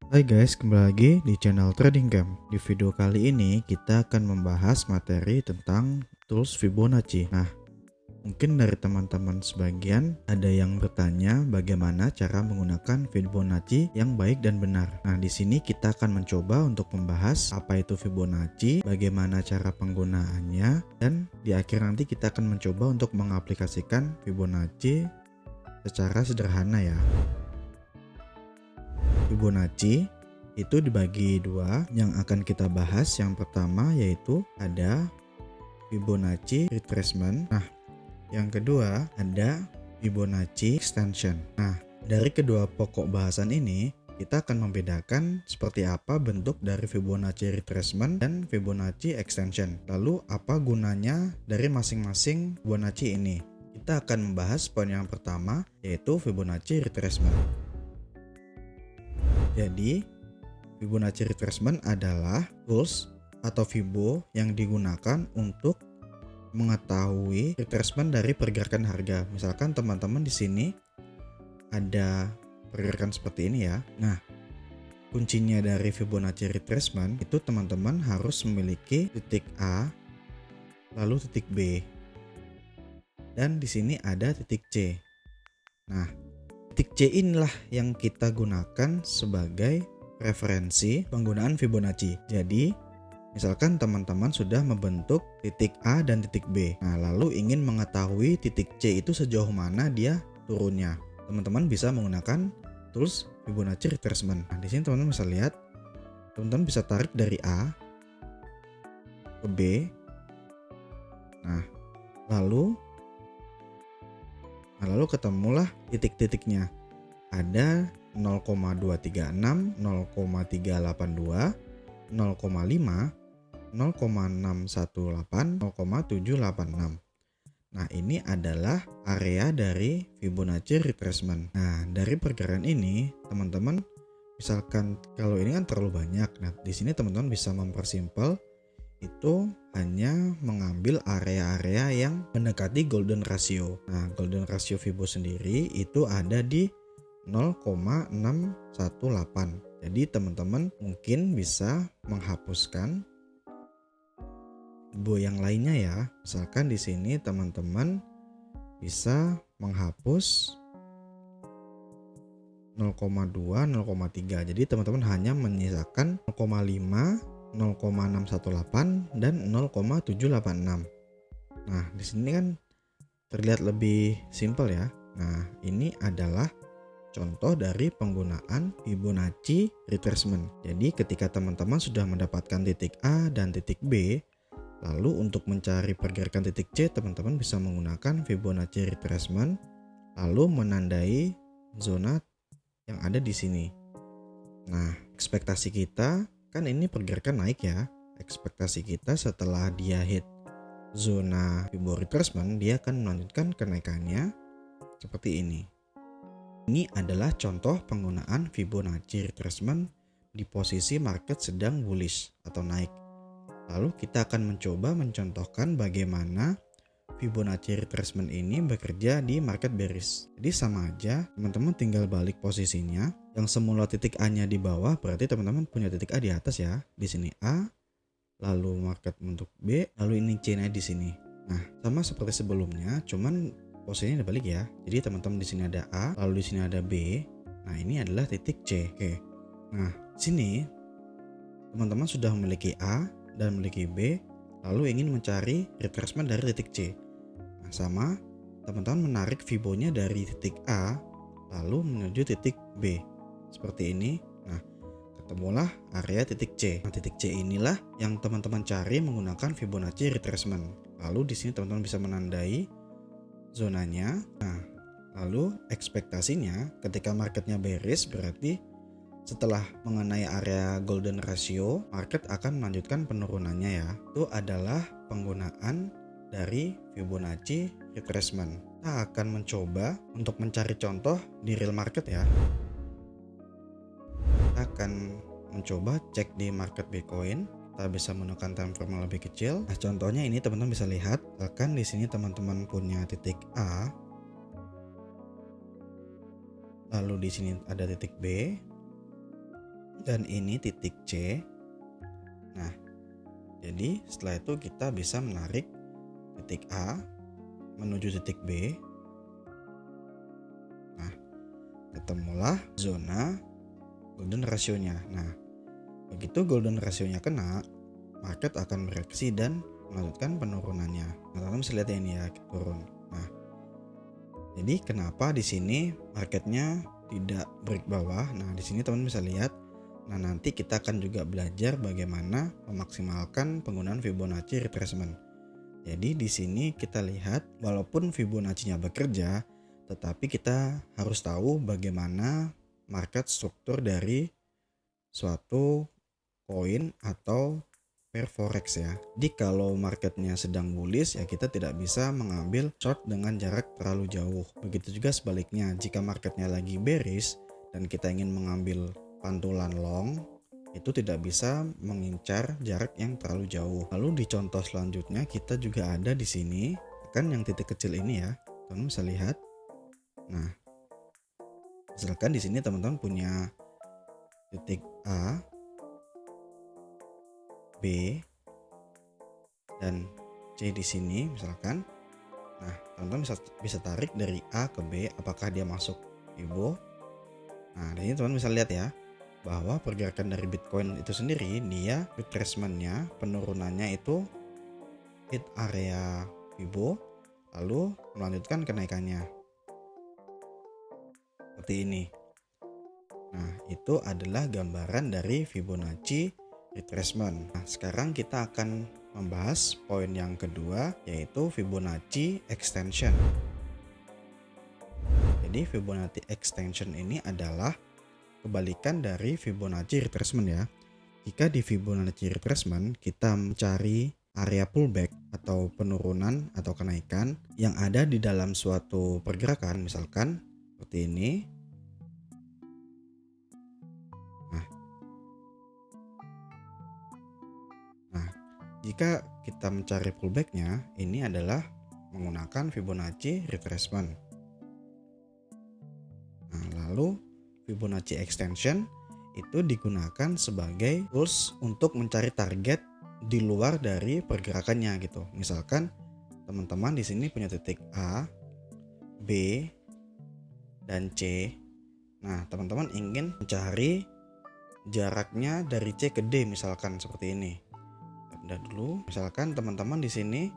Hai guys, kembali lagi di channel Trading Camp. Di video kali ini kita akan membahas materi tentang tools Fibonacci. Nah, mungkin dari teman-teman sebagian ada yang bertanya bagaimana cara menggunakan Fibonacci yang baik dan benar. Nah, di sini kita akan mencoba untuk membahas apa itu Fibonacci, bagaimana cara penggunaannya, dan di akhir nanti kita akan mencoba untuk mengaplikasikan Fibonacci secara sederhana ya. Fibonacci itu dibagi dua yang akan kita bahas. Yang pertama yaitu ada Fibonacci retracement. Nah, yang kedua ada Fibonacci extension. Nah, dari kedua pokok bahasan ini kita akan membedakan seperti apa bentuk dari Fibonacci retracement dan Fibonacci extension. Lalu apa gunanya dari masing-masing Fibonacci ini? Kita akan membahas poin yang pertama yaitu Fibonacci retracement. Jadi, Fibonacci retracement adalah tools atau Fibo yang digunakan untuk mengetahui retracement dari pergerakan harga. Misalkan teman-teman di sini ada pergerakan seperti ini ya. Nah, kuncinya dari Fibonacci retracement itu teman-teman harus memiliki titik A, lalu titik B, dan di sini ada titik C. Nah, titik C inilah yang kita gunakan sebagai referensi penggunaan Fibonacci. Jadi, misalkan teman-teman sudah membentuk titik A dan titik B. Nah, lalu ingin mengetahui titik C itu sejauh mana dia turunnya. Teman-teman bisa menggunakan tools Fibonacci retracement. Nah, di sini teman-teman bisa lihat, teman-teman bisa tarik dari A ke B. Nah, lalu ketemulah titik-titiknya. Ada 0,236, 0,382, 0,5, 0,618, 0,786. Nah, ini adalah area dari Fibonacci retracement. Nah, dari pergerakan ini, teman-teman, misalkan kalau ini kan terlalu banyak. Nah, di sini teman-teman bisa mempersimpel itu hanya mengambil area-area yang mendekati golden ratio. Nah, golden ratio Fibo sendiri itu ada di 0,618. Jadi teman-teman mungkin bisa menghapuskan Fibo yang lainnya ya. Misalkan di sini teman-teman bisa menghapus 0,2, 0,3. Jadi teman-teman hanya menyisakan 0,5, 0,618 dan 0,786. Nah, di sini kan terlihat lebih simpel ya. Nah, ini adalah contoh dari penggunaan Fibonacci retracement. Jadi ketika teman-teman sudah mendapatkan titik A dan titik B, lalu untuk mencari pergerakan titik C, teman-teman bisa menggunakan Fibonacci retracement lalu menandai zona yang ada di sini. Nah, ekspektasi kita kan ini pergerakan naik ya. Ekspektasi kita setelah dia hit zona Fibonacci retracement, dia akan melanjutkan kenaikannya seperti ini. Ini adalah contoh penggunaan Fibonacci retracement di posisi market sedang bullish atau naik. Lalu kita akan mencoba mencontohkan bagaimana Fibonacci retracement ini bekerja di market bearish. Jadi sama aja, teman-teman tinggal balik posisinya. Yang semula titik A-nya di bawah, berarti teman-teman punya titik A di atas ya. Di sini A, lalu market untuk B, lalu ini C-nya di sini. Nah, sama seperti sebelumnya, cuman posisinya dibalik ya. Jadi teman-teman di sini ada A, lalu di sini ada B. Nah, ini adalah titik C. Oke. Nah, sini teman-teman sudah memiliki A dan memiliki B, lalu ingin mencari retracement dari titik C. Nah, sama, teman-teman menarik Fibonya dari titik A lalu menuju titik B. Seperti ini. Nah, ketemulah area titik C. Nah, titik C inilah yang teman-teman cari menggunakan Fibonacci retracement. Lalu di sini teman-teman bisa menandai zonanya. Nah, lalu ekspektasinya ketika marketnya bearish berarti setelah mengenai area golden ratio, market akan melanjutkan penurunannya ya. Itu adalah penggunaan dari Fibonacci retracement. Kita akan mencoba untuk mencari contoh di real market ya. Kita akan mencoba cek di market Bitcoin. Kita bisa menggunakan time frame yang lebih kecil. Nah, contohnya ini teman-teman bisa lihat, bahkan di sini teman-teman punya titik A, lalu di sini ada titik B, dan ini titik C. Nah, jadi setelah itu kita bisa menarik titik A menuju titik B. Nah, ketemulah zona golden ratio-nya. Nah, begitu golden ratio-nya kena, market akan bereaksi dan melanjutkan penurunannya. Nah, teman-teman bisa lihat ya, ini ya turun. Nah, jadi kenapa di sini marketnya tidak break bawah? Nah, di sini teman-teman bisa lihat. Nah, nanti kita akan juga belajar bagaimana memaksimalkan penggunaan Fibonacci retracement. Jadi di sini kita lihat walaupun Fibonacci-nya bekerja, tetapi kita harus tahu bagaimana market struktur dari suatu koin atau pair forex ya. Jadi kalau marketnya sedang bullish ya kita tidak bisa mengambil short dengan jarak terlalu jauh. Begitu juga sebaliknya, jika marketnya lagi bearish dan kita ingin mengambil pantulan long, itu tidak bisa mengincar jarak yang terlalu jauh. Lalu di contoh selanjutnya kita juga ada di sini, kan yang titik kecil ini ya, teman-teman bisa lihat. Nah, misalkan di sini teman-teman punya titik A, B, dan C di sini misalkan. Nah, teman-teman bisa tarik dari A ke B apakah dia masuk Fibo. Nah, di sini teman-teman bisa lihat ya bahwa pergerakan dari Bitcoin itu sendiri, dia retracement-nya, penurunannya itu hit area Fibo lalu melanjutkan kenaikannya seperti ini. Nah, itu adalah gambaran dari Fibonacci retracement. Nah, sekarang kita akan membahas poin yang kedua, yaitu Fibonacci extension. Jadi Fibonacci extension ini adalah kebalikan dari Fibonacci retracement ya. Jika di Fibonacci retracement kita mencari area pullback atau penurunan atau kenaikan yang ada di dalam suatu pergerakan, misalkan seperti ini. Nah, jika kita mencari pullbacknya, ini adalah menggunakan Fibonacci retracement. Nah, lalu Fibonacci extension itu digunakan sebagai tools untuk mencari target di luar dari pergerakannya gitu. Misalkan teman-teman di sini punya titik A, B, dan C. Nah, teman-teman ingin mencari jaraknya dari C ke D misalkan seperti ini. Udah dulu, misalkan teman-teman di sini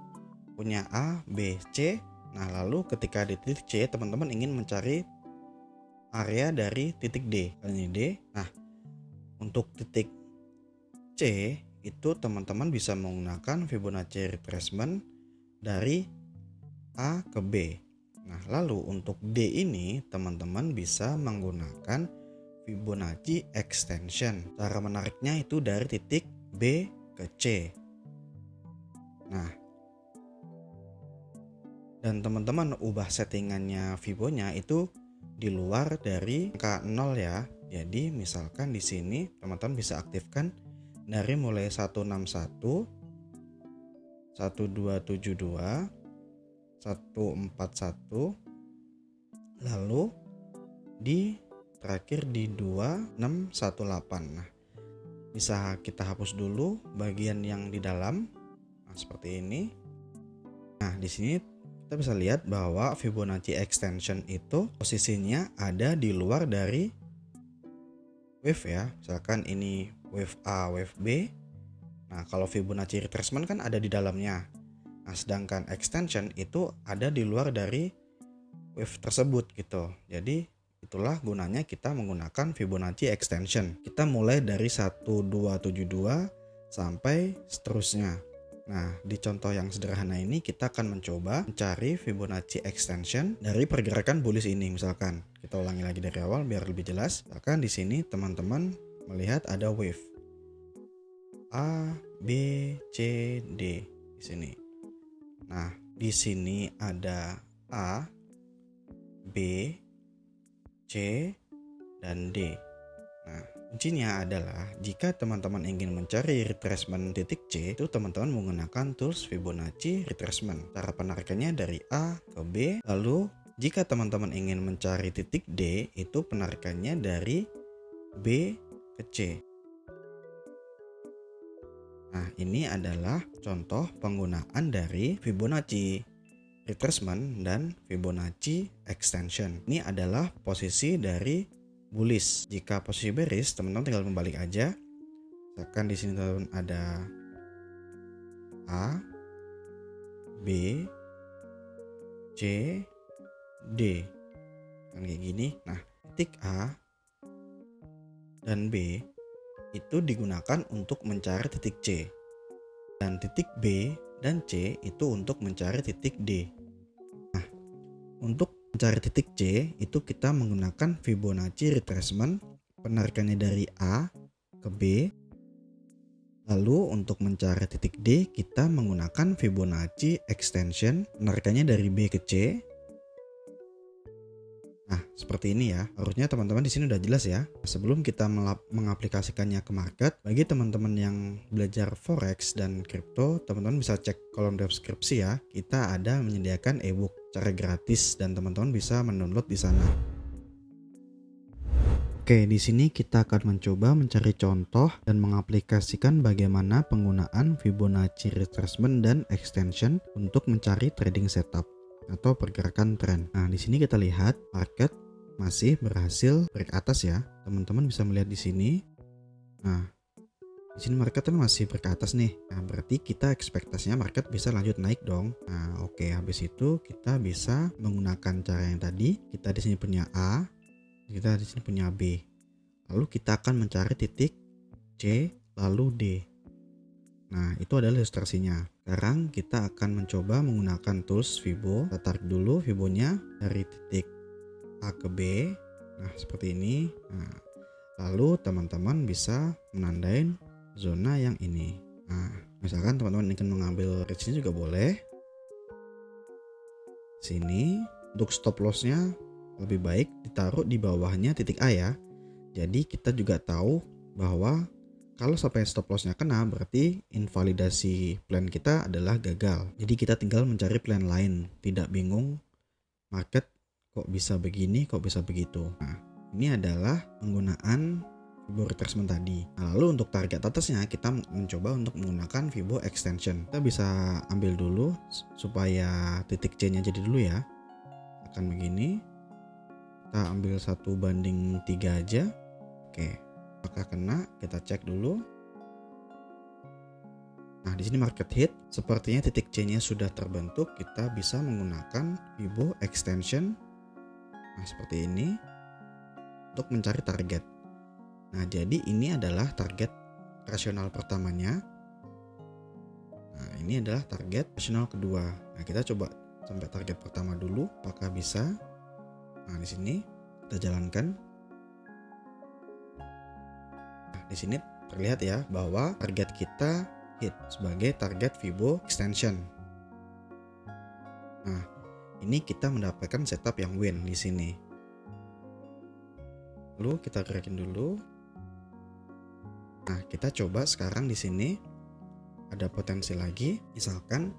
punya A, B, C. Nah, lalu ketika di titik C, teman-teman ingin mencari area dari titik D. Ini D. Nah, untuk titik C itu teman-teman bisa menggunakan Fibonacci retracement dari A ke B. Nah, lalu untuk D ini teman-teman bisa menggunakan Fibonacci extension. Cara menariknya itu dari titik B ke C. Nah, dan teman-teman ubah settingannya Fibonya itu di luar dari angka 0 ya. Jadi misalkan di sini teman-teman bisa aktifkan dari mulai 161, 1272, 141, lalu di terakhir di 2618. Nah, bisa kita hapus dulu bagian yang di dalam. Nah, seperti ini. Nah, di sini kita bisa lihat bahwa Fibonacci extension itu posisinya ada di luar dari wave ya. Misalkan ini wave A, wave B. Nah, kalau Fibonacci retracement kan ada di dalamnya. Nah, sedangkan extension itu ada di luar dari wave tersebut gitu. Jadi itulah gunanya kita menggunakan Fibonacci extension. Kita mulai dari 1272 sampai seterusnya. Nah, di contoh yang sederhana ini kita akan mencoba mencari Fibonacci extension dari pergerakan bullish ini. Misalkan kita ulangi lagi dari awal biar lebih jelas. Misalkan di sini teman-teman melihat ada wave A, B, C, D di sini. Nah, di sini ada A, B, C, dan D. Nah, kuncinya adalah jika teman-teman ingin mencari retracement titik C, itu teman-teman menggunakan tools Fibonacci retracement. Cara penarikannya dari A ke B. Lalu jika teman-teman ingin mencari titik D, itu penarikannya dari B ke ke C. Nah, ini adalah contoh penggunaan dari Fibonacci retracement dan Fibonacci extension. Ini adalah posisi dari bullish. Jika posisi bearish, teman-teman tinggal membalik aja. Misalkan di sini teman-teman ada A, B, C, D. Kan kayak gini. Nah, titik A dan B itu digunakan untuk mencari titik C. Dan titik B dan C itu untuk mencari titik D. Nah, untuk mencari titik C itu kita menggunakan Fibonacci retracement, penarikannya dari A ke B. Lalu untuk mencari titik D kita menggunakan Fibonacci extension, penarikannya dari B ke C. Nah, seperti ini ya. Harusnya teman-teman di sini udah jelas ya. Sebelum kita mengaplikasikannya ke market, bagi teman-teman yang belajar forex dan kripto, teman-teman bisa cek kolom deskripsi ya. Kita ada menyediakan ebook secara gratis dan teman-teman bisa mendownload di sana. Oke, di sini kita akan mencoba mencari contoh dan mengaplikasikan bagaimana penggunaan Fibonacci retracement dan extension untuk mencari trading setup atau pergerakan tren. Nah, di sini kita lihat market masih berhasil break atas ya. Teman-teman bisa melihat di sini. Nah, di sini market kan masih break atas nih. Nah, berarti kita ekspektasinya market bisa lanjut naik dong. Nah, oke, habis itu kita bisa menggunakan cara yang tadi. Kita di sini punya A, kita di sini punya B. Lalu kita akan mencari titik C lalu D. Nah, itu adalah ilustrasinya. Sekarang kita akan mencoba menggunakan tools Fibo. Kita tarik dulu Fibonya dari titik A ke B. Nah, seperti ini. Nah, lalu teman-teman bisa menandain zona yang ini. Nah, misalkan teman-teman ingin mengambil range-nya juga boleh. Sini, untuk stop loss-nya lebih baik ditaruh di bawahnya titik A ya. Jadi kita juga tahu bahwa kalau sampai stop loss-nya kena, berarti invalidasi plan kita adalah gagal. Jadi kita tinggal mencari plan lain, tidak bingung market kok bisa begini, kok bisa begitu. Nah, ini adalah penggunaan Fibo retracement tadi. Nah, lalu untuk target atasnya kita mencoba untuk menggunakan Fibo extension. Kita bisa ambil dulu supaya titik C-nya jadi dulu ya. Akan begini. Kita ambil 1:3 aja. Oke. Apakah kena? Kita cek dulu. Nah, di sini market hit, sepertinya titik C-nya sudah terbentuk. Kita bisa menggunakan Fibo extension. Nah, seperti ini untuk mencari target. Nah, jadi ini adalah target rasional pertamanya. Nah, ini adalah target rasional kedua. Nah, kita coba sampai target pertama dulu, apakah bisa? Nah, di sini kita jalankan. Di sini terlihat ya bahwa target kita hit sebagai target Fibo extension. Nah, ini kita mendapatkan setup yang win di sini. Lalu kita gerakin dulu. Nah, kita coba sekarang di sini ada potensi lagi. Misalkan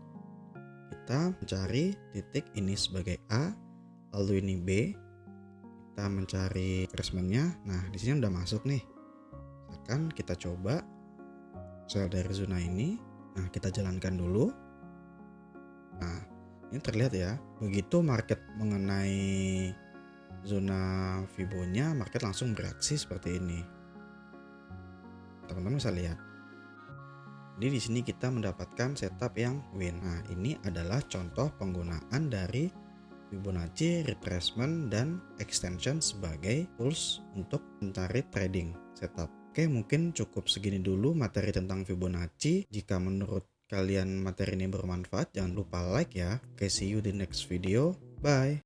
kita mencari titik ini sebagai A, lalu ini B. Kita mencari retracement-nya. Nah, di sini udah masuk nih. Misalkan kita coba sell dari zona ini. Nah, kita jalankan dulu. Nah, ini terlihat ya, begitu market mengenai zona Fibonya, market langsung bereaksi seperti ini. Teman-teman bisa lihat. Jadi di sini kita mendapatkan setup yang win. Nah, ini adalah contoh penggunaan dari Fibonacci retracement dan extension sebagai tools untuk mencari trading setup. Oke, mungkin cukup segini dulu materi tentang Fibonacci. Jika menurut kalian materi ini bermanfaat, jangan lupa like ya. Oke, see you di next video. Bye.